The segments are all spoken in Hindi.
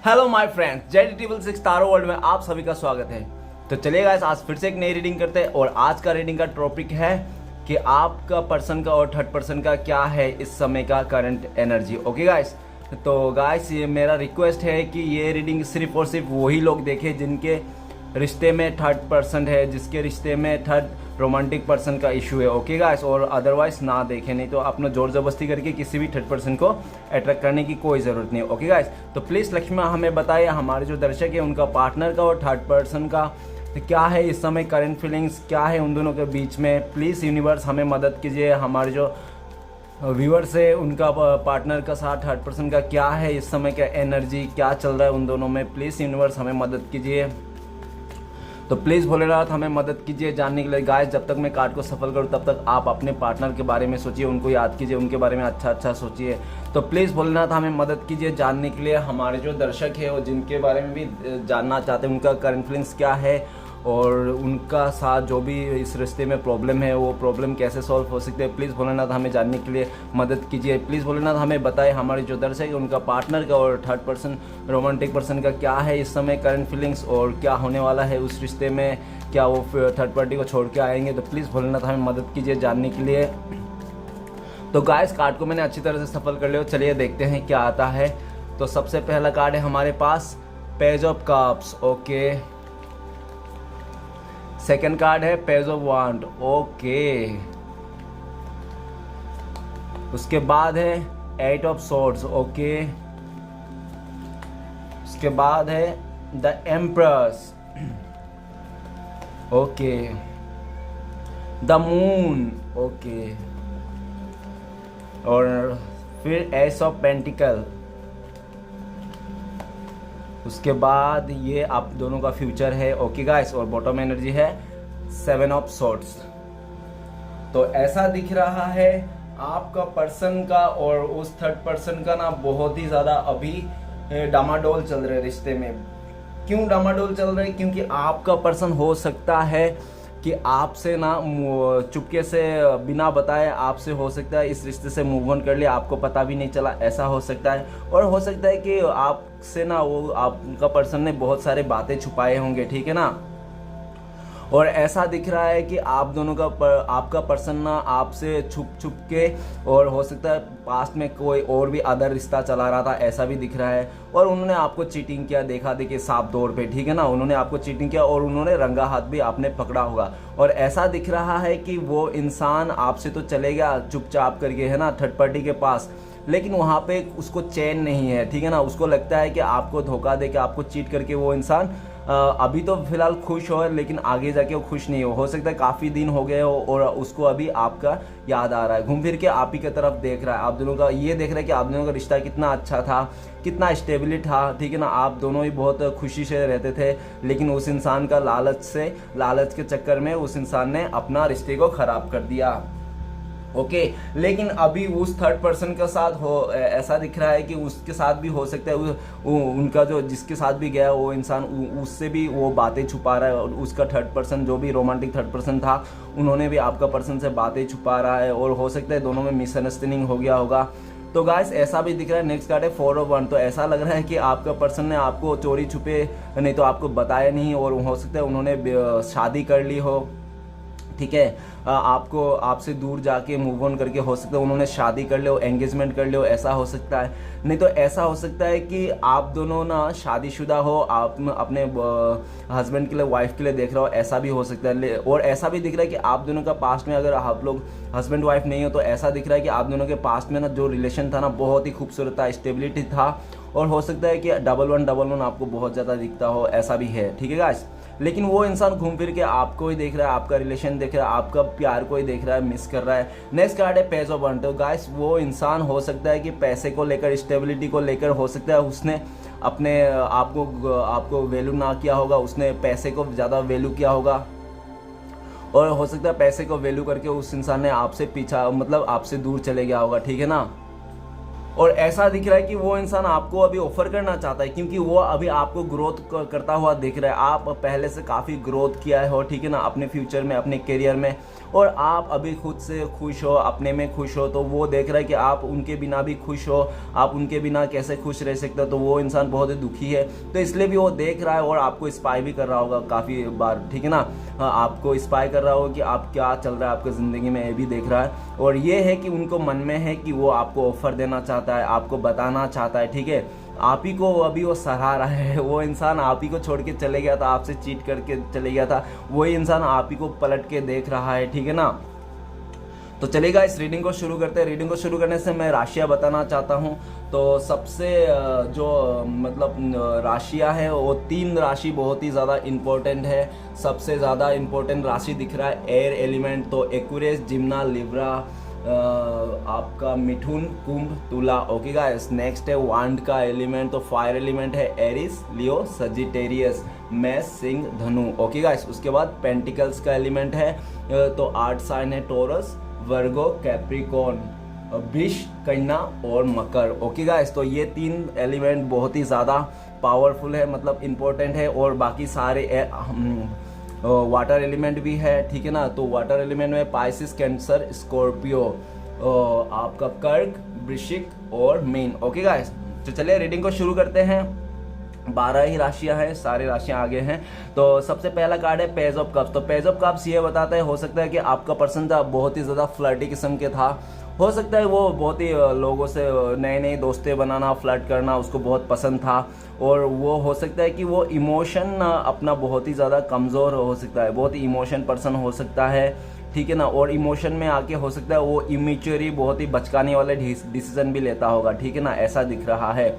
Hello my friends, JD6 taro world में आप सभी का स्वागत है। तो चलिए गाइस, आज फिर से एक नई रीडिंग करते हैं और आज का रीडिंग का टॉपिक है कि आपका पर्सन का और थर्ड पर्सन का क्या है इस समय का करंट एनर्जी। ओके गाइस, तो गाइस ये मेरा रिक्वेस्ट है कि ये रीडिंग सिर्फ और सिर्फ वही लोग देखें जिनके रिश्ते में थर्ड पर्सन है, जिसके रिश्ते में थर्ड रोमांटिक पर्सन का इशू है। ओके गाइस, और अदरवाइज ना देखें, नहीं तो अपना जोर जबरदस्ती करके किसी भी थर्ड पर्सन को अट्रैक्ट करने की कोई ज़रूरत नहीं है। ओके गाइस, तो प्लीज़ लक्ष्मी हमें बताइए, हमारे जो दर्शक है उनका पार्टनर का और थर्ड पर्सन का क्या है इस समय करंट फीलिंग्स, क्या है उन दोनों के बीच में। प्लीज़ यूनिवर्स हमें मदद कीजिए, हमारे जो व्यूअर्स है उनका पार्टनर का साथ थर्ड पर्सन का क्या है इस समय का एनर्जी, क्या चल रहा है उन दोनों में। प्लीज़ यूनिवर्स हमें मदद कीजिए। तो प्लीज़ भोलेनाथ हमें मदद कीजिए जानने के लिए। गाइस, जब तक मैं कार्ड को सफल करूं तब तक आप अपने पार्टनर के बारे में सोचिए, उनको याद कीजिए, उनके बारे में अच्छा सोचिए। तो प्लीज़ भोलेनाथ हमें मदद कीजिए जानने के लिए। हमारे जो दर्शक है और जिनके बारे में भी जानना चाहते हैं उनका करंट फीलिंग्स क्या है और उनका साथ जो भी इस रिश्ते में प्रॉब्लम है वो प्रॉब्लम कैसे सॉल्व हो सकते हैं, प्लीज़ भोलेनाथ हमें जानने के लिए मदद कीजिए। प्लीज़ भोलेनाथ हमें बताएं हमारे जो दर्शक है उनका पार्टनर का और थर्ड पर्सन रोमांटिक पर्सन का क्या है इस समय करंट फीलिंग्स और क्या होने वाला है उस रिश्ते में, क्या वो थर्ड पार्टी को छोड़ के आएंगे। तो प्लीज़ भोलेनाथ हमें मदद कीजिए जानने के लिए। तो गाइस, कार्ड को मैंने अच्छी तरह से सफल कर लिया, चलिए देखते हैं क्या आता है। तो सबसे पहला कार्ड है हमारे पास page of cups. Okay, second card है पेज ऑफ वांड। ओके, उसके बाद है एट ऑफ सोर्ड्स। ओके, उसके बाद है the empress. Okay, the moon. Okay, और फिर एस ऑफ पेंटिकल। उसके बाद ये आप दोनों का फ्यूचर है। ओके गाइस, और बॉटम एनर्जी है सेवन ऑफ सॉर्ड्स। तो ऐसा दिख रहा है आपका पर्सन का और उस थर्ड पर्सन का ना बहुत ही ज़्यादा अभी डामाडोल चल रहे रिश्ते में। क्यों डामाडोल चल रहे? क्योंकि आपका पर्सन हो सकता है कि आपसे ना चुपके से बिना बताए आपसे हो सकता है इस रिश्ते से मूव ऑन कर लिया, आपको पता भी नहीं चला, ऐसा हो सकता है। और हो सकता है कि आपसे ना वो आपका पर्सन ने बहुत सारे बातें छुपाए होंगे, ठीक है ना। और ऐसा दिख रहा है कि आप दोनों का आपका पर्सन ना आपसे छुप के, और हो सकता है पास्ट में कोई और भी अदर रिश्ता चला रहा था, ऐसा भी दिख रहा है। और उन्होंने आपको चीटिंग किया, देखा देखिए साफ तौर पे, ठीक है ना। उन्होंने आपको चीटिंग किया और उन्होंने रंगा हाथ भी आपने पकड़ा होगा। और ऐसा दिख रहा है कि वो इंसान आपसे तो चले गया चुपचाप करके, है ना, थर्ड पार्टी के पास, लेकिन वहाँ पे उसको चैन नहीं है, ठीक है ना। उसको लगता है कि आपको धोखा दे के, आपको चीट करके वो इंसान अभी तो फिलहाल खुश हो, लेकिन आगे जाके वो खुश नहीं हो सकता है काफ़ी दिन हो गए हो और उसको अभी आपका याद आ रहा है, घूम फिर के आप ही की तरफ देख रहा है। आप दोनों का ये देख रहा है कि आप दोनों का रिश्ता कितना अच्छा था, कितना स्टेबिलिटी था, ठीक है ना। आप दोनों ही बहुत खुशी से रहते थे, लेकिन उस इंसान का लालच के चक्कर में उस इंसान ने अपना रिश्ते को ख़राब कर दिया। ओके, लेकिन अभी उस थर्ड पर्सन के साथ हो ऐसा दिख रहा है कि उसके साथ भी हो सकता है उनका जो जिसके साथ भी गया वो इंसान उससे भी वो बातें छुपा रहा है। और उसका थर्ड पर्सन जो भी रोमांटिक थर्ड पर्सन था उन्होंने भी आपका पर्सन से बातें छुपा रहा है और हो सकता है दोनों में मिसअंडरस्टैंडिंग हो गया होगा। तो गाइस, ऐसा भी दिख रहा है। नेक्स्ट कार्ड है फोर ऑफ वन। तो ऐसा लग रहा है कि आपका पर्सन ने आपको चोरी छुपे नहीं तो आपको बताया नहीं, और हो सकता है उन्होंने शादी कर ली हो, ठीक है। आपको आपसे दूर जाके मूव ऑन करके हो सकता है उन्होंने शादी कर लो, एंगेजमेंट कर लो, ऐसा हो सकता है। नहीं तो ऐसा हो सकता है कि आप दोनों ना शादीशुदा हो, आप अपने हस्बैंड के लिए, वाइफ के लिए देख रहे हो, ऐसा भी हो सकता है। और ऐसा भी दिख रहा है कि आप दोनों का पास्ट में अगर आप लोग हस्बैंड वाइफ नहीं हो तो ऐसा दिख रहा है कि आप दोनों के पास्ट में ना जो रिलेशन था ना बहुत ही खूबसूरत था, स्टेबिलिटी था। और हो सकता है कि डबल वन आपको बहुत ज़्यादा दिखता हो, ऐसा भी है, ठीक है गाइस। लेकिन वो इंसान घूम फिर के आपको ही देख रहा है, आपका रिलेशन देख रहा है, आपका प्यार को ही देख रहा है, मिस कर रहा है। नेक्स्ट कार्ड है पेज ऑफ वन। तो गाइस, वो इंसान हो सकता है कि पैसे को लेकर, स्टेबिलिटी को लेकर, हो सकता है उसने अपने आपको वैल्यू ना किया होगा, उसने पैसे को ज़्यादा वैल्यू किया होगा। और हो सकता है पैसे को वैल्यू करके उस इंसान ने आपसे पीछा, मतलब आपसे दूर चले गया होगा, ठीक है ना। और ऐसा दिख रहा है कि वो इंसान आपको अभी ऑफर करना चाहता है, क्योंकि वो अभी आपको ग्रोथ करता हुआ दिख रहा है। आप पहले से काफ़ी ग्रोथ किया है हो, ठीक है ना, अपने फ्यूचर में, अपने करियर में, और आप अभी खुद से खुश हो, अपने में खुश हो। तो वो देख रहा है कि आप उनके बिना भी खुश हो, आप उनके बिना कैसे खुश रह सकते हो। तो वो इंसान बहुत ही दुखी है, तो इसलिए भी वो देख रहा है और आपको स्पाई भी कर रहा होगा काफ़ी बार, ठीक है ना। आपको स्पाई कर रहा होगा कि आप क्या चल रहा है आपकी ज़िंदगी में, ये भी देख रहा है। और ये है कि उनको मन में है कि वो आपको ऑफर देना चाहता है, आपको बताना चाहता है, ठीक है। आप ही को अभी वो सराह रहा है। वो इंसान आप ही को छोड़ के चले गया था, आपसे चीट करके चले गया था, वही इंसान आप ही को पलट के देख रहा है, ठीक है ना। तो चलिएगा इस रीडिंग को शुरू करते हैं। रीडिंग को शुरू करने से मैं राशियाँ बताना चाहता हूँ। तो सबसे जो मतलब राशियाँ है वो 3 राशि बहुत ही ज़्यादा इम्पोर्टेंट है। सबसे ज़्यादा इम्पोर्टेंट राशि दिख रहा है एयर एलिमेंट, तो एक्वेरियस, जिम्ना, लिब्रा, आपका मिथुन, कुंभ, तुला। ओके गाइस, नेक्स्ट है वांड का एलिमेंट, तो फायर एलिमेंट है एरिस, लियो, सजिटेरियस, मेष, सिंह, धनु। ओके गाइस, उसके बाद पेंटिकल्स का एलिमेंट है, तो 8 साइन है, टोरस, वर्गो, कैप्रिकॉर्न, वृष, कन्या और मकर। ओके गाइस, तो ये 3 एलिमेंट बहुत ही ज़्यादा पावरफुल है, मतलब इम्पोर्टेंट है। और बाकी सारे वाटर एलिमेंट भी है, ठीक है ना। तो वाटर एलिमेंट में पाइसिस, कैंसर, स्कॉर्पियो, आपका कर्क, वृश्चिक और मीन। ओके गाइस, तो चलिए रीडिंग को शुरू करते हैं। 12 ही राशियां हैं, सारी राशियां आगे हैं। तो सबसे पहला कार्ड है पेज ऑफ कप्स। तो पेज ऑफ कप्स ये बताता है, हो सकता है कि आपका पर्सन था बहुत ही ज़्यादा फ्लर्टी किस्म के था। हो सकता है वो बहुत ही लोगों से नए नए दोस्तें बनाना, फ्लर्ट करना उसको बहुत पसंद था। और वो हो सकता है कि वो इमोशन अपना बहुत ही ज़्यादा कमज़ोर हो सकता है, बहुत ही इमोशन पर्सन हो सकता है, ठीक है ना। और इमोशन में आके हो सकता है वो इमेच्योरी, बहुत ही बचकाने वाले डिसीजन भी लेता होगा, ठीक है ना, ऐसा दिख रहा है।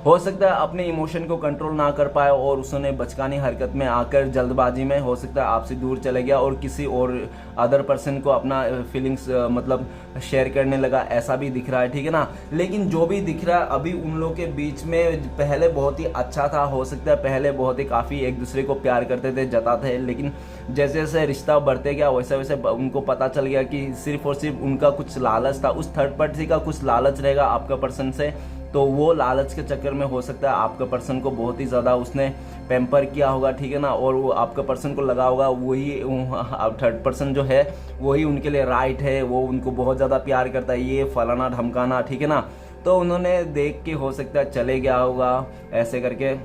हो सकता है अपने इमोशन को कंट्रोल ना कर पाए और उसने बचकानी हरकत में आकर जल्दबाजी में हो सकता है आपसे दूर चले गया और किसी और अदर पर्सन को अपना फीलिंग्स मतलब शेयर करने लगा, ऐसा भी दिख रहा है, ठीक है ना। लेकिन जो भी दिख रहा है अभी उन लोगों के बीच में पहले बहुत ही अच्छा था, हो सकता है पहले बहुत ही काफ़ी एक दूसरे को प्यार करते थे, जताते थे। लेकिन जैसे जैसे रिश्ता बढ़ते गया वैसे वैसे उनको पता चल गया कि सिर्फ और सिर्फ उनका कुछ लालच था, उस थर्ड पार्टी का कुछ लालच रहेगा आपका पर्सन से। तो वो लालच के चक्कर में हो सकता है आपका पर्सन को बहुत ही ज़्यादा उसने पैम्पर किया होगा, ठीक है ना। और वो आपका पर्सन को लगा होगा वही थर्ड पर्सन जो है वही उनके लिए राइट है, वो उनको बहुत ज़्यादा प्यार करता है, ये फलाना ढमकाना, ठीक है ना। तो उन्होंने देख के हो सकता है चले गया होगा ऐसे करके,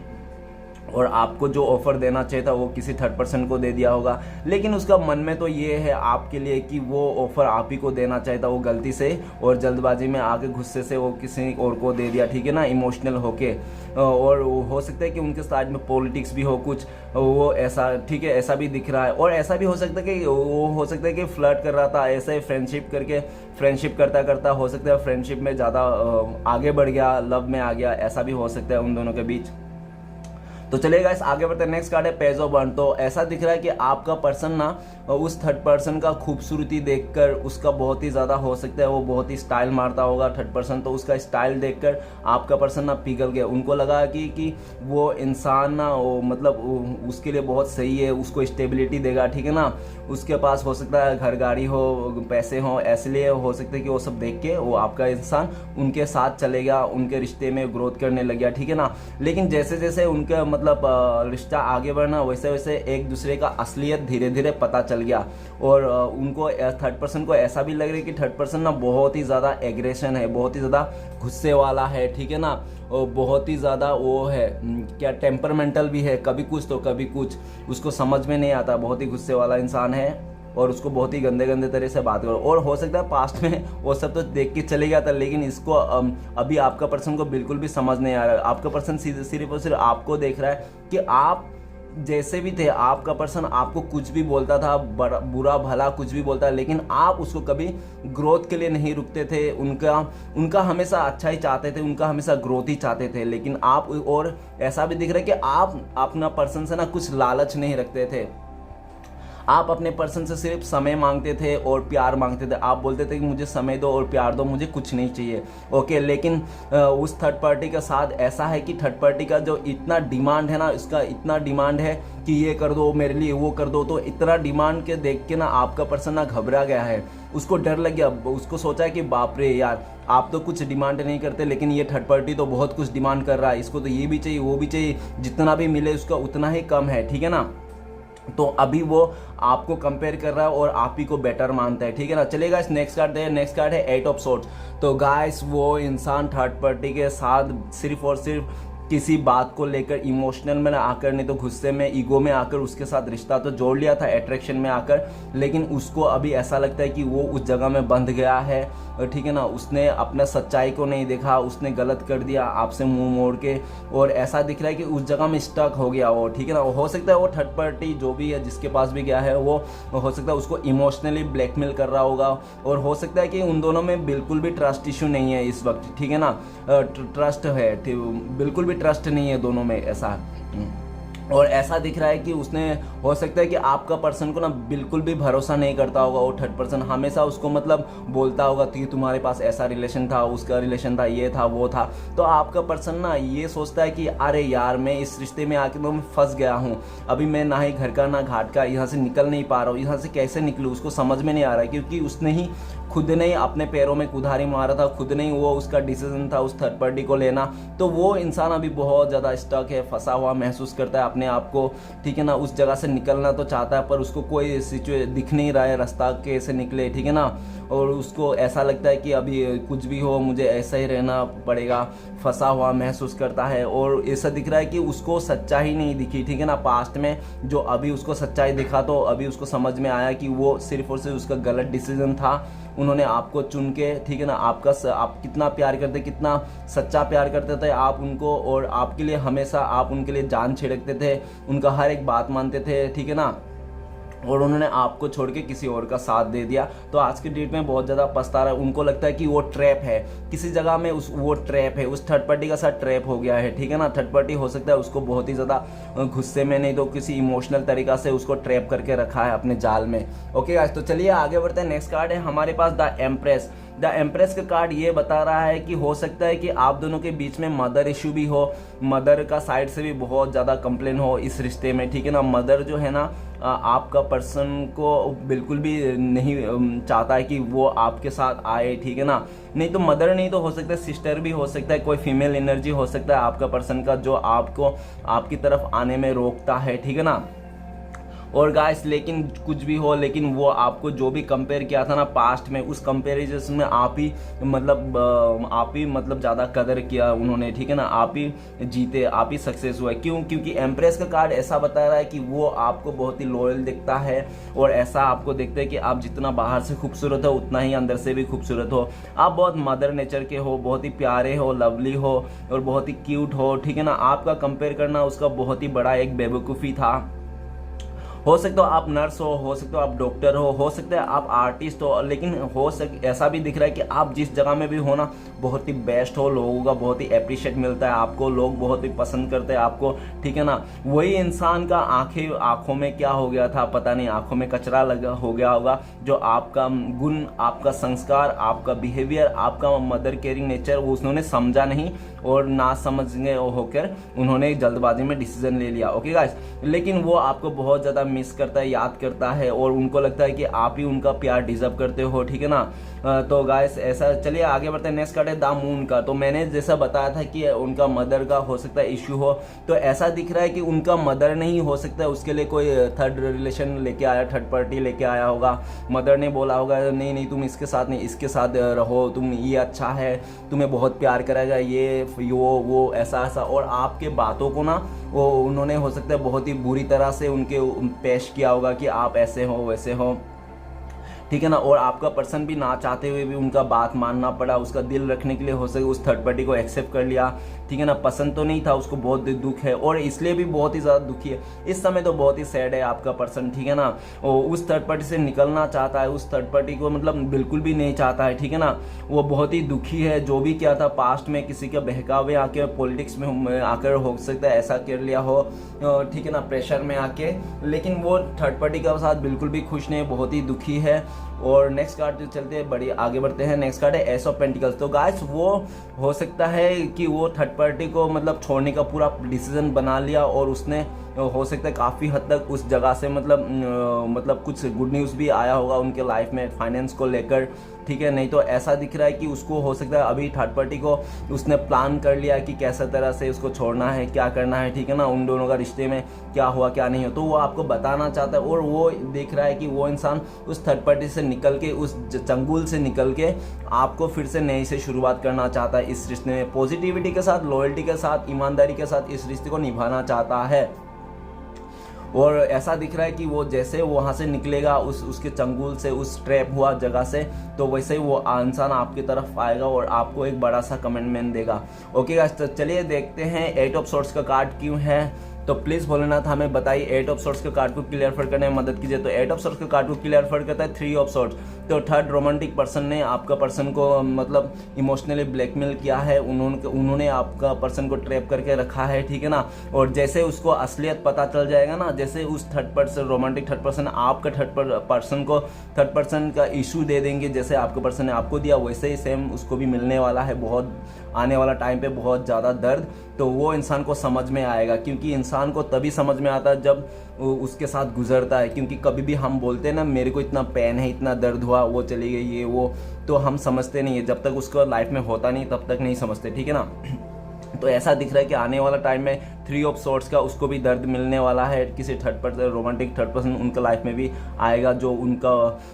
और आपको जो ऑफर देना चाहिए था वो किसी थर्ड पर्सन को दे दिया होगा। लेकिन उसका मन में तो ये है आपके लिए कि वो ऑफर आप ही को देना चाहिए था, वो गलती से और जल्दबाजी में आके गुस्से से वो किसी और को दे दिया, ठीक है ना, इमोशनल होके। और हो सकता है कि उनके साइड में पॉलिटिक्स भी हो कुछ, वो ऐसा, ठीक है, ऐसा भी दिख रहा है। और ऐसा भी हो सकता है कि वो हो सकता है कि फ्लर्ट कर रहा था, ऐसे फ्रेंडशिप करके फ्रेंडशिप करता करता हो सकता है फ्रेंडशिप में ज़्यादा आगे बढ़ गया, लव में आ गया, ऐसा भी हो सकता है उन दोनों के बीच। तो चलिए गाइस आगे बढ़ते हैं। नेक्स्ट कार्ड है पेज ऑफ वन। तो ऐसा दिख रहा है कि आपका पर्सन ना उस थर्ड पर्सन का खूबसूरती देखकर उसका बहुत ही ज़्यादा हो सकता है वो बहुत ही स्टाइल मारता होगा थर्ड पर्सन, तो उसका स्टाइल देखकर आपका पर्सन ना पिघल गया। उनको लगा कि वो इंसान ना वो मतलब उसके लिए बहुत सही है, उसको स्टेबिलिटी देगा, ठीक है ना, उसके पास हो सकता है घर गाड़ी हो, पैसे हो, इसलिए हो सकता है कि वो सब देख के वो आपका इंसान उनके साथ चले गया, उनके रिश्ते में ग्रोथ करने लग गया, ठीक है ना। लेकिन जैसे जैसे उनका मतलब रिश्ता आगे बढ़ना वैसे वैसे एक दूसरे का असलियत धीरे धीरे पता चल गया। और उनको थर्ड पर्सन को ऐसा भी लग रहा है कि थर्ड पर्सन ना बहुत ही ज़्यादा एग्रेशन है, बहुत ही ज़्यादा गुस्से वाला है, ठीक है ना, और बहुत ही ज़्यादा वो है क्या टेम्परमेंटल भी है, कभी कुछ तो कभी कुछ, उसको समझ में नहीं आता, बहुत ही गुस्से वाला इंसान है और उसको बहुत ही गंदे गंदे तरह से बात करो। और हो सकता है पास्ट में वो सब तो देख के चले गया था, लेकिन इसको अभी आपका पर्सन को बिल्कुल भी समझ नहीं आ रहा है। आपका पर्सन सिर्फ और सिर्फ आपको देख रहा है कि आप जैसे भी थे, आपका पर्सन आपको कुछ भी बोलता था, बुरा भला कुछ भी बोलता है, लेकिन आप उसको कभी ग्रोथ के लिए नहीं रुकते थे। उनका हमेशा अच्छा ही चाहते थे, उनका हमेशा ग्रोथ ही चाहते थे। लेकिन आप, और ऐसा भी दिख रहा है कि आप अपना पर्सन से ना कुछ लालच नहीं रखते थे, आप अपने पर्सन से सिर्फ समय मांगते थे और प्यार मांगते थे, आप बोलते थे कि मुझे समय दो और प्यार दो, मुझे कुछ नहीं चाहिए। ओके, लेकिन उस थर्ड पार्टी के साथ ऐसा है कि थर्ड पार्टी का जो इतना डिमांड है ना, इसका इतना डिमांड है कि ये कर दो मेरे लिए, वो कर दो। तो इतना डिमांड के देख के ना आपका पर्सन ना घबरा गया है, उसको डर लग गया, उसको सोचा है कि बाप रे यार, आप तो कुछ डिमांड नहीं करते, लेकिन ये थर्ड पार्टी तो बहुत कुछ डिमांड कर रहा है, इसको तो ये भी चाहिए वो भी चाहिए, जितना भी मिले उसका उतना ही कम है, ठीक है ना। तो अभी वो आपको कंपेयर कर रहा है और आप ही को बेटर मानता है, ठीक है ना। चलेगा, इस नेक्स्ट कार्ड है, नेक्स्ट कार्ड है 8 ऑफ सोर्ड्स। तो गाइस वो इंसान थर्ड पार्टी के साथ सिर्फ और सिर्फ किसी बात को लेकर इमोशनल में आकर, नहीं तो गुस्से में, ईगो में आकर उसके साथ रिश्ता तो जोड़ लिया था अट्रैक्शन में आकर, लेकिन उसको अभी ऐसा लगता है कि वो उस जगह में बंध गया है, ठीक है ना। उसने अपना सच्चाई को नहीं देखा, उसने गलत कर दिया आपसे मुंह मोड़ के, और ऐसा दिख रहा है कि उस जगह में स्टक हो गया वो, ठीक है ना। हो सकता है वो थर्ड पार्टी जो भी है, जिसके पास भी गया है, वो हो सकता है उसको इमोशनली ब्लैकमेल कर रहा होगा, और हो सकता है कि उन दोनों में बिल्कुल भी ट्रस्ट इशू नहीं है इस वक्त, ठीक है ना। ट्रस्ट है, बिल्कुल भी ट्रस्ट नहीं है दोनों में, ऐसा। और ऐसा दिख रहा है कि उसने, हो सकता है कि आपका पर्सन को ना बिल्कुल भी भरोसा नहीं करता होगा वो थर्ड पर्सन, हमेशा उसको मतलब बोलता होगा कि तुम्हारे पास ऐसा रिलेशन था, उसका रिलेशन था, ये था वो था। तो आपका पर्सन ना ये सोचता है कि अरे यार, मैं इस रिश्ते में आके तो मैं फंस गया हूँ, अभी मैं ना ही घर का ना घाट का, यहाँ से निकल नहीं पा रहा हूँ, यहाँ से कैसे निकलूँ उसको समझ में नहीं आ रहा है, क्योंकि उसने ही खुद ने ही अपने पैरों में कुल्हाड़ी मारा था, खुद ने ही वो उसका डिसीजन था उस थर्ड पार्टी को लेना। तो वो इंसान अभी बहुत ज़्यादा स्टक है, फंसा हुआ महसूस करता है अपने आप को, ठीक है ना। उस जगह से निकलना तो चाहता है, पर उसको कोई दिख नहीं रहा है रास्ता कैसे निकले, ठीक है ना। और उसको ऐसा लगता है कि अभी कुछ भी हो मुझे ऐसा ही रहना पड़ेगा, फंसा हुआ महसूस करता है। और ऐसा दिख रहा है कि उसको सच्चाई नहीं दिखी, ठीक है ना, पास्ट में जो अभी उसको सच्चाई दिखा, तो अभी उसको समझ में आया कि वो सिर्फ और सिर्फ उसका गलत डिसीजन था। उन्होंने आपको चुन के, ठीक है ना, आप कितना प्यार करते, कितना सच्चा प्यार करते थे आप उनको, और आपके लिए हमेशा आप उनके लिए जान छिड़कते थे, उनका हर एक बात मानते थे, ठीक है ना। और उन्होंने आपको छोड़ के किसी और का साथ दे दिया। तो आज की डेट में बहुत ज़्यादा पछता रहा है, उनको लगता है कि वो ट्रैप है किसी जगह में, वो ट्रैप है, उस थर्ड पार्टी का साथ ट्रैप हो गया है, ठीक है ना। थर्ड पार्टी हो सकता है उसको बहुत ही ज़्यादा गुस्से में, नहीं तो किसी इमोशनल तरीका से उसको ट्रैप करके रखा है अपने जाल में। ओके गाइस, तो चलिए आगे बढ़ते हैं। नेक्स्ट कार्ड है हमारे पास द एम्प्रेस। द एम्प्रेस का कार्ड ये बता रहा है कि हो सकता है कि आप दोनों के बीच में मदर इशू भी हो, मदर का साइड से भी बहुत ज़्यादा कंप्लेन हो इस रिश्ते में, ठीक है ना। मदर जो है ना, आपका पर्सन को बिल्कुल भी नहीं चाहता है कि वो आपके साथ आए, ठीक है ना। नहीं तो मदर, नहीं तो हो सकता है सिस्टर भी हो सकता है, कोई फीमेल एनर्जी हो सकता है आपका पर्सन का, जो आपको आपकी तरफ आने में रोकता है, ठीक है ना। और गाइस, लेकिन कुछ भी हो, लेकिन वो आपको जो भी कंपेयर किया था ना पास्ट में, उस कंपेरिजन में आप ही मतलब ज़्यादा कदर किया उन्होंने, ठीक है ना। आप ही जीते, आप ही सक्सेस हुए। क्यों? क्योंकि एम्प्रेस का कार्ड ऐसा बता रहा है कि वो आपको बहुत ही लॉयल दिखता है, और ऐसा आपको देखते हैं कि आप जितना बाहर से खूबसूरत हो उतना ही अंदर से भी खूबसूरत हो। आप बहुत मदर नेचर के हो, बहुत ही प्यारे हो, लवली हो, और बहुत ही क्यूट हो, ठीक है ना। आपका कंपेयर करना उसका बहुत ही बड़ा एक बेवकूफ़ी था। हो सकता है आप नर्स हो सकता है आप डॉक्टर हो सकता है आप आर्टिस्ट हो, लेकिन ऐसा भी दिख रहा है कि आप जिस जगह में भी हो ना, बहुत ही बेस्ट हो, लोगों का बहुत ही अप्रिशिएट मिलता है आपको, लोग बहुत ही पसंद करते हैं आपको, ठीक है ना। वही इंसान का आंखों में क्या हो गया था पता नहीं, आंखों में कचरा लगा हो गया होगा, जो आपका गुण, आपका संस्कार, आपका बिहेवियर, आपका मदर केयरिंग नेचर वो उन्होंने समझा नहीं, और ना समझने होकर उन्होंने जल्दबाजी में डिसीजन ले लिया। ओके गाइस, लेकिन वो आपको बहुत ज़्यादा मिस करता है, याद करता है, और उनको लगता है कि आप ही उनका प्यार डिजर्व करते हो, ठीक है ना। तो गाइस ऐसा, चलिए आगे बढ़ते हैं। नेक्स्ट कार्ड है द मून का। तो मैंने जैसा बताया था कि उनका मदर का हो सकता है इश्यू हो, तो ऐसा दिख रहा है कि उनका मदर नहीं हो सकता है, उसके लिए कोई थर्ड रिलेशन लेके आया, थर्ड पार्टी लेके आया होगा। मदर ने बोला होगा नहीं नहीं तुम इसके साथ नहीं, इसके साथ रहो, तुम ये अच्छा है, तुम्हें बहुत प्यार करेगा, ये वो ऐसा ऐसा, और आपके बातों को ना वो उन्होंने हो सकता है बहुत ही बुरी तरह से उनके पेश किया होगा कि आप ऐसे हो वैसे हो, ठीक है ना। और आपका पर्सन भी ना चाहते हुए भी उनका बात मानना पड़ा, उसका दिल रखने के लिए हो सके उस थर्ड पार्टी को एक्सेप्ट कर लिया, ठीक है ना, पसंद तो नहीं था उसको, बहुत दुख है और इसलिए भी बहुत ही ज़्यादा दुखी है इस समय, तो बहुत ही सैड है आपका पर्सन, ठीक है ना। वो उस थर्ड पार्टी से निकलना चाहता है, उस थर्ड पार्टी को मतलब बिल्कुल भी नहीं चाहता है, ठीक है ना। वो बहुत ही दुखी है, जो भी किया था पास्ट में किसी के बहकावे आके, पॉलिटिक्स में आकर हो सकता है ऐसा कर लिया हो, ठीक है ना, प्रेशर में आके, लेकिन वो थर्ड पार्टी के साथ बिल्कुल भी खुश नहीं है, बहुत ही दुखी है। और नेक्स्ट कार्ड जो चलते हैं, बड़ी आगे बढ़ते हैं, नेक्स्ट कार्ड है एस ऑफ पेंटिकल्स। तो गाइस वो हो सकता है कि वो थर्ड पार्टी को मतलब छोड़ने का पूरा डिसीजन बना लिया और उसने हो सकता है काफ़ी हद तक उस जगह से मतलब कुछ गुड न्यूज़ भी आया होगा उनके लाइफ में फाइनेंस को लेकर, ठीक है। नहीं तो ऐसा दिख रहा है कि उसको हो सकता है अभी थर्ड पार्टी को उसने प्लान कर लिया कि कैसा तरह से उसको छोड़ना है, क्या करना है, ठीक है ना, उन दोनों का रिश्ते में क्या हुआ क्या नहीं हो, तो वो आपको बताना चाहता है। और वो देख रहा है कि वो इंसान उस थर्ड पार्टी से निकल के, उस चंगुल से निकल के आपको फिर से नए से शुरुआत करना चाहता है इस रिश्ते में, पॉजिटिविटी के साथ, लॉयल्टी के साथ, ईमानदारी के साथ इस रिश्ते को निभाना चाहता है। और ऐसा दिख रहा है कि वो जैसे वहाँ से निकलेगा उसके चंगुल से, उस ट्रैप हुआ जगह से, तो वैसे ही वो इंसान आपकी तरफ आएगा और आपको एक बड़ा सा कमिटमेंट देगा। ओके गाइस, तो चलिए देखते हैं 8 ऑफ सोर्ड्स का कार्ड क्यों है। तो प्लीज़ भोलेनाथ हमें बताइए 8 ऑफ सोर्ड्स के कार्ड को क्लियर करने में मदद कीजिए। तो 8 ऑफ सोर्ड्स के कार्ड को क्लियर करता है 3 ऑफ सोर्ड्स। तो थर्ड रोमांटिक पर्सन ने आपका पर्सन को मतलब इमोशनली ब्लैकमेल किया है, उन्होंने आपका पर्सन को ट्रैप करके रखा है, ठीक है ना। और जैसे उसको असलियत पता चल जाएगा ना, जैसे उस third person, romantic third person आपका थर्ड पर्सन को थर्ड पर्सन का इशू दे देंगे, जैसे आपके पर्सन ने आपको दिया वैसे ही सेम उसको भी मिलने वाला है, बहुत आने वाला टाइम पे बहुत ज़्यादा दर्द। तो वो इंसान को समझ में आएगा, क्योंकि इंसान को तभी समझ में आता है जब उसके साथ गुजरता है। क्योंकि कभी भी हम बोलते हैं ना मेरे को इतना पेन है, इतना दर्द हुआ, वो चली गई, ये वो, तो हम समझते नहीं है, जब तक उसको लाइफ में होता नहीं तब तक नहीं समझते, ठीक है ना। तो ऐसा दिख रहा है कि आने वाला टाइम में 3 ऑफ सोर्ड्स का उसको भी दर्द मिलने वाला है, किसी third person, romantic third person उनका लाइफ में भी आएगा, जो उनका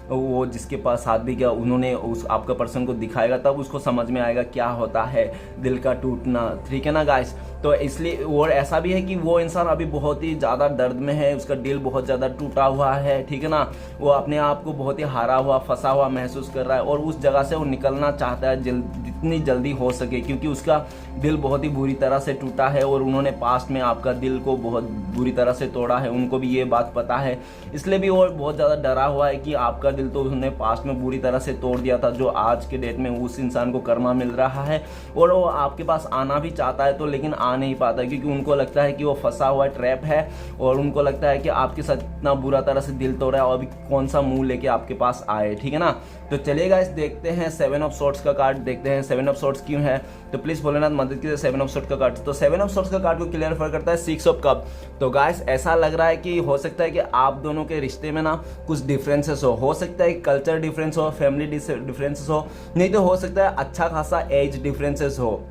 वो जिसके पास साथ भी गया उन्होंने उस आपका पर्सन को दिखाएगा, तब उसको समझ में आएगा क्या होता है दिल का टूटना, ठीक है ना गाइस। तो इसलिए और ऐसा भी है कि वो इंसान अभी बहुत ही ज़्यादा दर्द में है, उसका दिल बहुत ज़्यादा टूटा हुआ है, ठीक है ना। वो अपने आप को बहुत ही हारा हुआ, फंसा हुआ महसूस कर रहा है और उस जगह से वो निकलना चाहता है जितनी जल्दी हो सके, क्योंकि उसका दिल बहुत ही बुरी तरह से टूटा है और उन्होंने पास्ट में आपका दिल को बहुत बुरी तरह से तोड़ा है, उनको भी ये बात पता है, इसलिए भी वो बहुत ज़्यादा डरा हुआ है कि आपका दिल तो उन्होंने पास्ट में बुरी तरह से तोड़ दिया था, जो आज के डेट में उस इंसान को कर्मा मिल रहा है। और वो आपके पास आना भी चाहता है तो लेकिन आ नहीं पाता, क्योंकि उनको लगता है कि वो फंसा हुआ ट्रैप है और उनको लगता है कि आपके साथ इतना बुरा तरह से दिल तोड़ा है और अभी कौन सा मुंह लेके आपके पास आए, ठीक है ना। तो चलिएगा इस देखते हैं 7 ऑफ सोर्ड्स का कार्ड, देखते हैं 7 ऑफ सोर्ड्स क्यों है। तो प्लीज भोलेनाथ मदद कीजिए 7 ऑफ सोर्ड्स का कार्ड। तो 7 ऑफ सोर्ड्स का कार्ड को क्लियर करता है 6 ऑफ कप। तो गाइस ऐसा लग रहा है कि हो सकता है कि आप दोनों के रिश्ते में ना कुछ डिफरेंसेस हो सकता है कल्चर डिफरेंस हो, फैमिली डिफरेंसेस हो, नहीं तो हो सकता है अच्छा खासा एज डिफरेंसेस हो,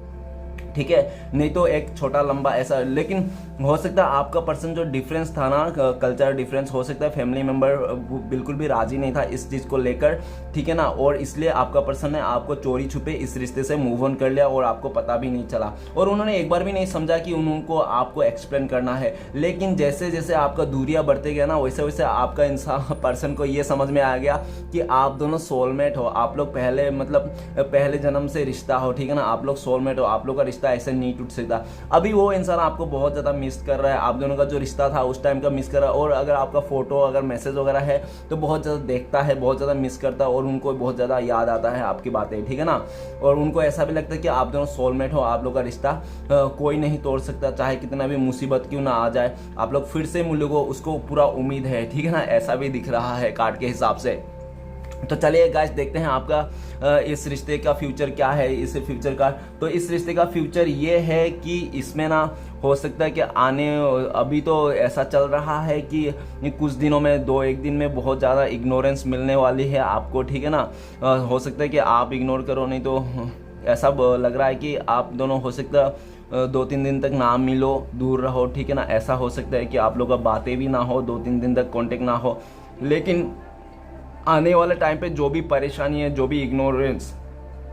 ठीक है, नहीं तो एक छोटा लंबा ऐसा, लेकिन हो सकता है आपका पर्सन जो डिफरेंस था ना, कल्चर डिफरेंस, हो सकता है फैमिली मेंबर बिल्कुल भी राजी नहीं था इस चीज़ को लेकर, ठीक है ना। और इसलिए आपका पर्सन ने आपको चोरी छुपे इस रिश्ते से मूव ऑन कर लिया और आपको पता भी नहीं चला और उन्होंने एक बार भी नहीं समझा कि उनको आपको एक्सप्लेन करना है। लेकिन जैसे जैसे आपका दूरियां बढ़ते गया ना, वैसे वैसे आपका इंसान पर्सन को ये समझ में आ गया कि आप दोनों सोलमेट हो, आप लोग पहले जन्म से रिश्ता हो, ठीक है ना, आप लोग सोलमेट हो, आप लोग का रिश्ता ऐसे नहीं टूट सकता। अभी वो इंसान आपको बहुत ज़्यादा मिस कर रहा है, आप दोनों का जो रिश्ता था उस टाइम का मिस कर रहा है, और अगर आपका फोटो अगर मैसेज वगैरह है तो बहुत ज़्यादा देखता है, बहुत ज़्यादा मिस करता है और उनको बहुत ज़्यादा याद आता है आपकी बातें, ठीक है ना। और उनको ऐसा भी लगता है कि आप दोनों सोलमेट हो, आप लोग का रिश्ता कोई नहीं तोड़ सकता, चाहे कितना भी मुसीबत क्यों ना आ जाए, आप लोग फिर से मिलोगे, उसको पूरा उम्मीद है, ठीक है ना। ऐसा भी दिख रहा है कार्ड के हिसाब से। तो चलिए गाइस देखते हैं आपका इस रिश्ते का फ्यूचर क्या है, इस फ्यूचर का। तो इस रिश्ते का फ्यूचर ये है कि इसमें ना हो सकता है कि अभी तो ऐसा चल रहा है कि कुछ दिनों में 2-1 दिन में बहुत ज़्यादा इग्नोरेंस मिलने वाली है आपको, ठीक है ना। हो सकता है कि आप इग्नोर करो, नहीं तो ऐसा लग रहा है कि आप दोनों हो सकता है 2-3 दिन तक ना मिलो, दूर रहो, ठीक है ना। ऐसा हो सकता है कि आप लोग का बातें भी ना हो, 2-3 दिन तक कांटेक्ट ना हो, लेकिन आने वाले टाइम पे जो भी परेशानी है, जो भी इग्नोरेंस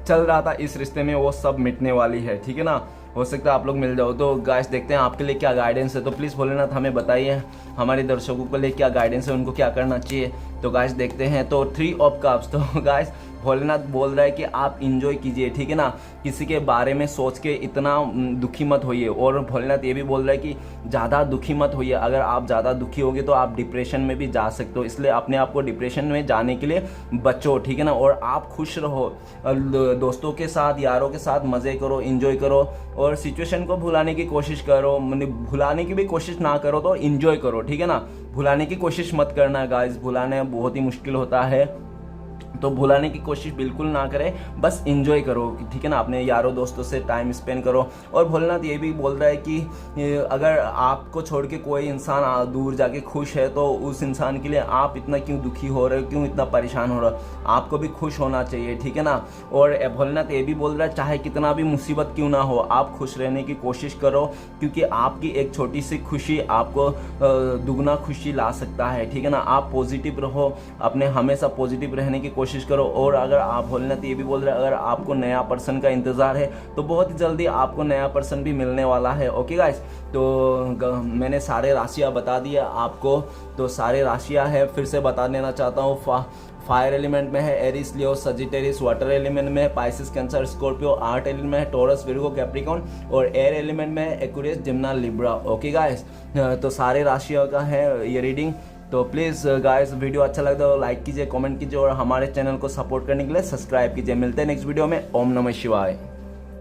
चल रहा था इस रिश्ते में, वो सब मिटने वाली है, ठीक है ना। हो सकता है आप लोग मिल जाओ। तो गाइस देखते हैं आपके लिए क्या गाइडेंस है। तो प्लीज़ भोलेनाथ हमें बताइए हमारे दर्शकों के लिए क्या गाइडेंस है, उनको क्या करना चाहिए। तो गाइस देखते हैं। तो 3 ऑफ कप्स, तो गाइस भोलेनाथ बोल रहा है कि आप इंजॉय कीजिए, ठीक है ना, किसी के बारे में सोच के इतना दुखी मत होइए। और भोलेनाथ ये भी बोल रहा है कि ज़्यादा दुखी मत होइए, अगर आप ज़्यादा दुखी होगे तो आप डिप्रेशन में भी जा सकते हो, इसलिए अपने आप को डिप्रेशन में जाने के लिए बचो, ठीक है ना। और आप खुश रहो, दोस्तों के साथ, यारों के साथ मज़े करो, इंजॉय करो, और सिचुएशन को भुलाने की कोशिश करो, भुलाने की भी कोशिश ना करो तो इंजॉय करो, ठीक है ना। भुलाने की कोशिश मत करना गाइस, भुलाने बहुत ही मुश्किल होता है, तो भुलाने की कोशिश बिल्कुल ना करें, बस इंजॉय करो, ठीक है ना, अपने यारों दोस्तों से टाइम स्पेंड करो। और भोलेनाथ ये भी बोल रहा है कि अगर आपको छोड़ के कोई इंसान दूर जाके खुश है तो उस इंसान के लिए आप इतना क्यों दुखी हो रहे हो, क्यों इतना परेशान हो रहे हो, आपको भी खुश होना चाहिए, ठीक है ना। और भोलेनाथ ये भी बोल रहा है चाहे कितना भी मुसीबत क्यों ना हो, आप खुश रहने की कोशिश करो, क्योंकि आपकी एक छोटी सी खुशी आपको दुगना खुशी ला सकता है, ठीक है ना। आप पॉजिटिव रहो, अपने हमेशा पॉजिटिव रहने की कोशिश करो। और अगर आप भोलेनाथ ये भी बोल रहे हैं अगर आपको नया पर्सन का इंतज़ार है तो बहुत ही जल्दी आपको नया पर्सन भी मिलने वाला है। ओके गाइस, तो मैंने सारे राशियाँ बता दिया आपको, तो सारे राशियाँ है फिर से बता देना चाहता हूँ। फायर एलिमेंट में है एरिस, लियो, सजिटेरियस। वाटर एलिमेंट में है Pisces, cancer, Scorpio. Art element में है टॉरस, विर्गो, कैप्रिकॉन। और एयर एलिमेंट में है एक्वेरियस, जिम्ना, लिब्रा। ओके गाइस, तो सारे राशियों का है ये रीडिंग। तो प्लीज़ गाइस वीडियो अच्छा लगता है तो लाइक कीजिए, कमेंट कीजिए, और हमारे चैनल को सपोर्ट करने के लिए सब्सक्राइब कीजिए। मिलते हैं नेक्स्ट वीडियो में। ओम नमः शिवाय।